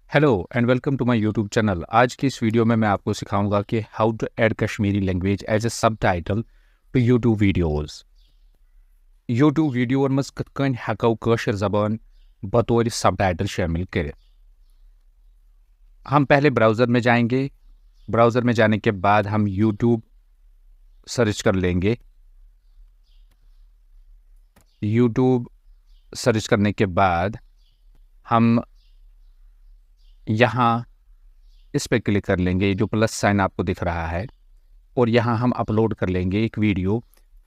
Hello and welcome to my YouTube channel. आज की इस वीडियो में मैं आपको सिखाऊंगा कि how to add Kashmiri language as a subtitle to YouTube videos. YouTube video मज कथ कन हेको कशर जबान बतौर सबटाइटल शामिल कर। हम पहले ब्राउज़र में जाएंगे। ब्राउज़र में जाने के बाद हम यूट्यूब सर्च कर लेंगे। यूट्यूब सर्च करने के बाद हम यहाँ इस पे क्लिक कर लेंगे, जो प्लस साइन आपको दिख रहा है, और यहाँ हम अपलोड कर लेंगे एक वीडियो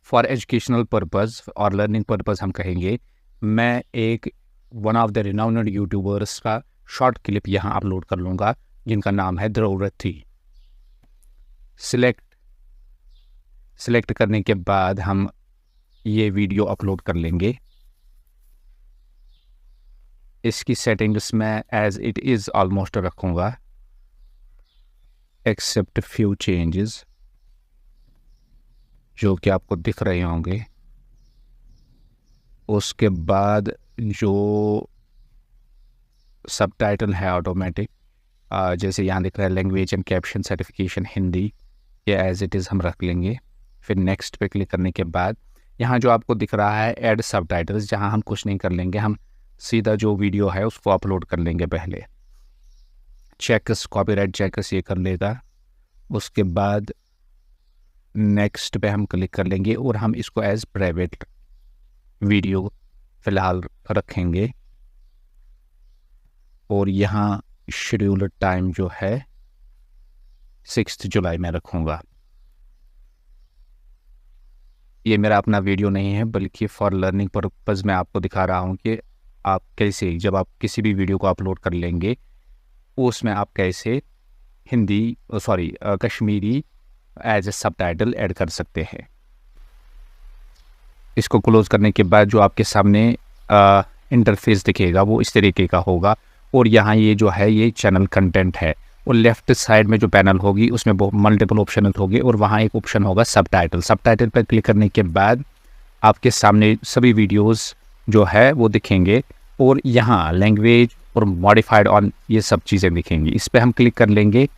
फॉर एजुकेशनल पर्पज़ और लर्निंग पर्पज़। हम कहेंगे मैं एक one of the renowned YouTubers का शॉर्ट क्लिप यहाँ अपलोड कर लूँगा जिनका नाम है द्रौरथी। सिलेक्ट करने के बाद हम ये वीडियो अपलोड कर लेंगे। इसकी सेटिंग्स में एज इट इज़ ऑलमोस्ट रखूँगा एक्सेप्ट फ्यू चेंजेस जो कि आपको दिख रहे होंगे। उसके बाद जो सबटाइटल है ऑटोमेटिक, जैसे यहाँ दिख रहा है language and caption certification Hindi, ये एज इट इज़ हम रख लेंगे। फिर नेक्स्ट पे क्लिक करने के बाद यहाँ जो आपको दिख रहा है ऐड सबटाइटल्स, जहाँ हम कुछ नहीं कर लेंगे, हम सीधा जो वीडियो है उसको अपलोड कर लेंगे। पहले चेकस कॉपीराइट चेकस ये कर लेगा। उसके बाद नेक्स्ट पे हम क्लिक कर लेंगे और हम इसको एज प्राइवेट वीडियो फ़िलहाल रखेंगे। और यहाँ शेड्यूल्ड टाइम जो है 6 जुलाई में रखूँगा। ये मेरा अपना वीडियो नहीं है बल्कि फॉर लर्निंग पर्पज़ मैं आपको दिखा रहा हूँ कि आप कैसे, जब आप किसी भी वीडियो को अपलोड कर लेंगे उसमें आप कैसे Kashmiri as a subtitle add कर सकते हैं। इसको क्लोज करने के बाद जो आपके सामने इंटरफेस दिखेगा वो इस तरीके का होगा। और यहाँ ये जो है ये चैनल कंटेंट है, और लेफ़्ट साइड में जो पैनल होगी उसमें मल्टीपल ऑप्शन होंगे, और वहाँ एक ऑप्शन होगा सबटाइटल पर क्लिक करने के बाद आपके सामने सभी वीडियोस जो है वो दिखेंगे, और यहाँ लैंग्वेज और मॉडिफाइड ऑन ये सब चीज़ें दिखेंगी। इस पर हम क्लिक कर लेंगे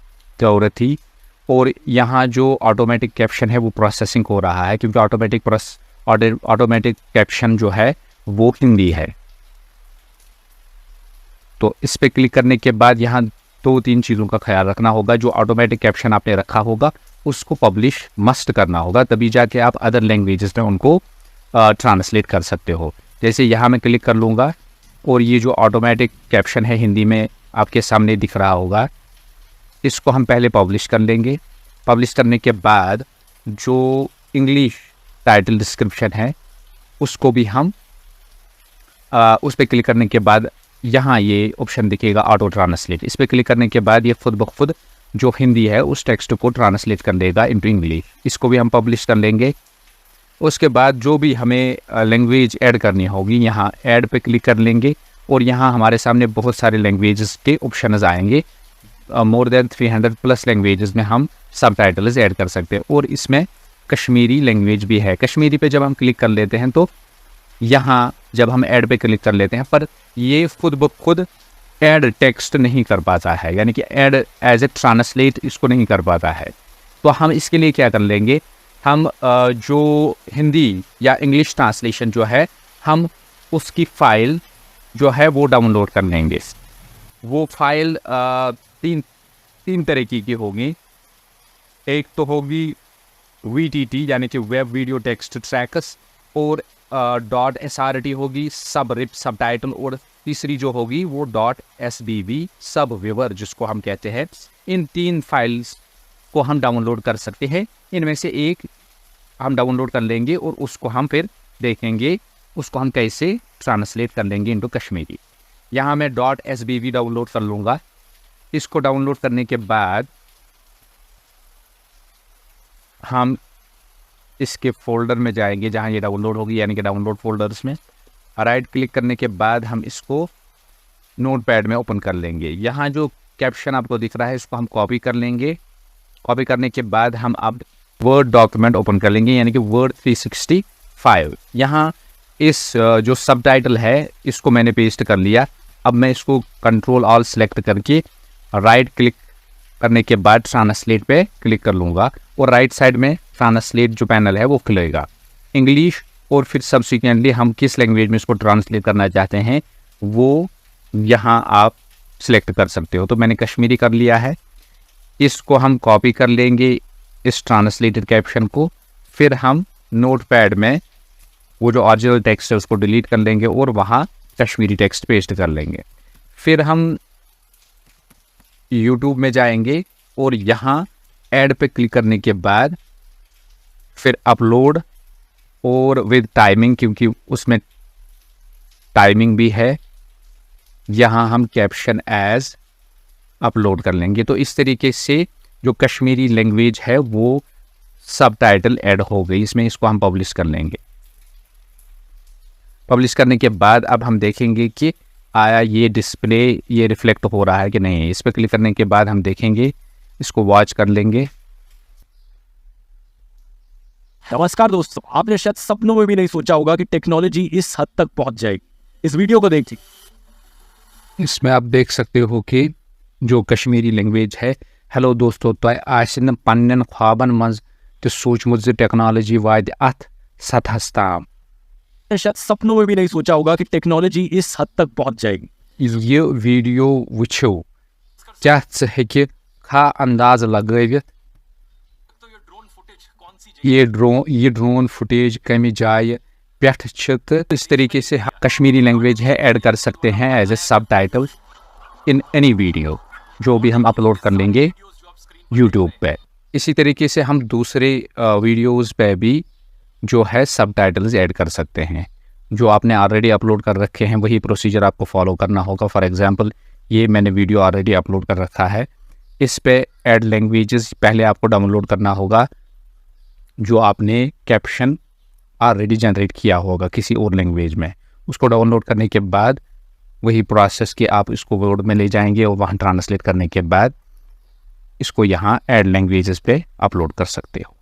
द्रौरथी, और यहाँ जो ऑटोमेटिक कैप्शन है वो प्रोसेसिंग हो रहा है, क्योंकि ऑटोमेटिक कैप्शन जो है वो हिंदी है। तो इस पर क्लिक करने के बाद यहाँ 2-3 चीज़ों का ख्याल रखना होगा। जो ऑटोमेटिक कैप्शन आपने रखा होगा उसको पब्लिश मस्ट करना होगा, तभी जाके आप अदर लैंग्वेजेस में उनको ट्रांसलेट कर सकते हो। जैसे यहाँ मैं क्लिक कर लूँगा और ये जो ऑटोमेटिक कैप्शन है हिंदी में आपके सामने दिख रहा होगा, इसको हम पहले पब्लिश कर लेंगे। पब्लिश करने के बाद जो इंग्लिश टाइटल डिस्क्रिप्शन है उसको भी हम उस पर क्लिक करने के बाद यहाँ ये ऑप्शन दिखेगा ऑटो ट्रांसलेट। इस पर क्लिक करने के बाद ये खुद ब खुद जो हिंदी है उस टेक्स्ट को ट्रांसलेट कर देगा इनटू इंग्लिश। इसको भी हम पब्लिश कर लेंगे। उसके बाद जो भी हमें लैंग्वेज ऐड करनी होगी यहाँ ऐड पे क्लिक कर लेंगे, और यहाँ हमारे सामने बहुत सारे लैंग्वेजेस के ऑप्शंस आएंगे। मोर देन 300+ लैंग्वेजेस में हम सबटाइटल्स ऐड कर सकते हैं, और इसमें कश्मीरी लैंग्वेज भी है। कश्मीरी पे जब हम क्लिक कर लेते हैं तो यहाँ जब हम ऐड पे क्लिक कर लेते हैं, पर ये खुद ब खुद ऐड टेक्स्ट नहीं कर पाता है, यानी कि ऐड एज ए ट्रांसलेट इसको नहीं कर पाता है। तो हम इसके लिए क्या कर लेंगे, हम जो हिंदी या इंग्लिश ट्रांसलेशन जो है हम उसकी फ़ाइल जो है वो डाउनलोड कर लेंगे। वो फाइल तीन तरीके की होगी। एक तो होगी VTT यानी कि वेब वीडियो टेक्स्ट ट्रैक्स, और .srt होगी सब टाइटल, और तीसरी जो होगी वो .sbv सब व्यूअर जिसको हम कहते हैं। इन 3 फाइल्स को हम डाउनलोड कर सकते हैं। इनमें से एक हम डाउनलोड कर लेंगे और उसको हम फिर देखेंगे उसको हम कैसे ट्रांसलेट कर लेंगे इनटू कश्मीरी। यहाँ मैं .sbv डाउनलोड कर लूँगा। इसको डाउनलोड करने के बाद हम इसके फोल्डर में जाएंगे जहाँ ये डाउनलोड होगी, यानी कि डाउनलोड फोल्डर्स में राइट क्लिक करने के बाद हम इसको नोटपैड में ओपन कर लेंगे। यहाँ जो कैप्शन आपको दिख रहा है इसको हम कॉपी कर लेंगे। कॉपी करने के बाद हम अब वर्ड डॉक्यूमेंट ओपन कर लेंगे, यानी कि वर्ड 365। यहाँ इस जो सबटाइटल है इसको मैंने पेस्ट कर लिया। अब मैं इसको कंट्रोल ऑल सेलेक्ट करके राइट क्लिक करने के बाद ट्रांसलेट पे क्लिक कर लूँगा और राइट साइड में ट्रांसलेट जो पैनल है वो खुलेगा इंग्लिश, और फिर सब्सिक्वेंटली हम किस लैंग्वेज में इसको ट्रांसलेट करना चाहते हैं वो यहाँ आप सिलेक्ट कर सकते हो। तो मैंने कश्मीरी कर लिया है, इसको हम कॉपी कर लेंगे इस ट्रांसलेटेड कैप्शन को, फिर हम नोटपैड में वो जो ओरिजिनल टेक्स्ट है उसको डिलीट कर लेंगे और वहाँ कश्मीरी टेक्स्ट पेस्ट कर लेंगे। फिर हम यूट्यूब में जाएंगे और यहाँ ऐड पे क्लिक करने के बाद फिर अपलोड और विद टाइमिंग, क्योंकि उसमें टाइमिंग भी है, यहाँ हम कैप्शन एज अपलोड कर लेंगे। तो इस तरीके से जो कश्मीरी लैंग्वेज है वो सब टाइटल ऐड हो गई इसमें। इसको हम पब्लिश कर लेंगे। पब्लिश करने के बाद अब हम देखेंगे कि आया ये डिस्प्ले ये रिफ्लेक्ट हो रहा है कि नहीं। इस पर क्लिक करने के बाद हम देखेंगे, इसको वॉच कर लेंगे। नमस्कार दोस्तों, आपने शायद सपनों में भी नहीं सोचा होगा कि टेक्नोलॉजी इस हद तक पहुंच जाएगी। इस वीडियो को देखिए, इसमें आप देख सकते हो कि जो कश्मीरी लैंग्वेज है। हेलो दोस्तों, तो आसिन पन्नन ख्वाबन मंज तो सोचमुत ज टेक्नोलॉजी वाद अथ सतहस ताम। शायद सपनों में भी नहीं सोचा होगा कि टेक्नोलॉजी इस हद तक पहुंच जाएगी। ये वीडियो वुछो क्या हेके खा अंदाज लगावित ये ड्रोन फुटेज कमी जाए पेठ छ। तो इस तरीके से कश्मीरी लैंग्वेज है ऐड कर सकते हैं एज ए सब टाइटल इन एनी वीडियो जो भी हम अपलोड कर लेंगे यूट्यूब पे। इसी तरीके से हम दूसरे वीडियोस पे भी जो है सब टाइटल्स ऐड कर सकते हैं। जो आपने ऑलरेडी अपलोड कर रखे हैं वही प्रोसीजर आपको फॉलो करना होगा। फॉर एग्जांपल ये मैंने वीडियो ऑलरेडी अपलोड कर रखा है, इस पे ऐड लैंग्वेजेस पहले आपको डाउनलोड करना होगा जो आपने कैप्शन ऑलरेडी जनरेट किया होगा किसी और लैंग्वेज में। उसको डाउनलोड करने के बाद वही प्रोसेस के आप इसको वर्ड में ले जाएंगे और वहाँ ट्रांसलेट करने के बाद इसको यहाँ ऐड लैंग्वेजेस पे अपलोड कर सकते हो।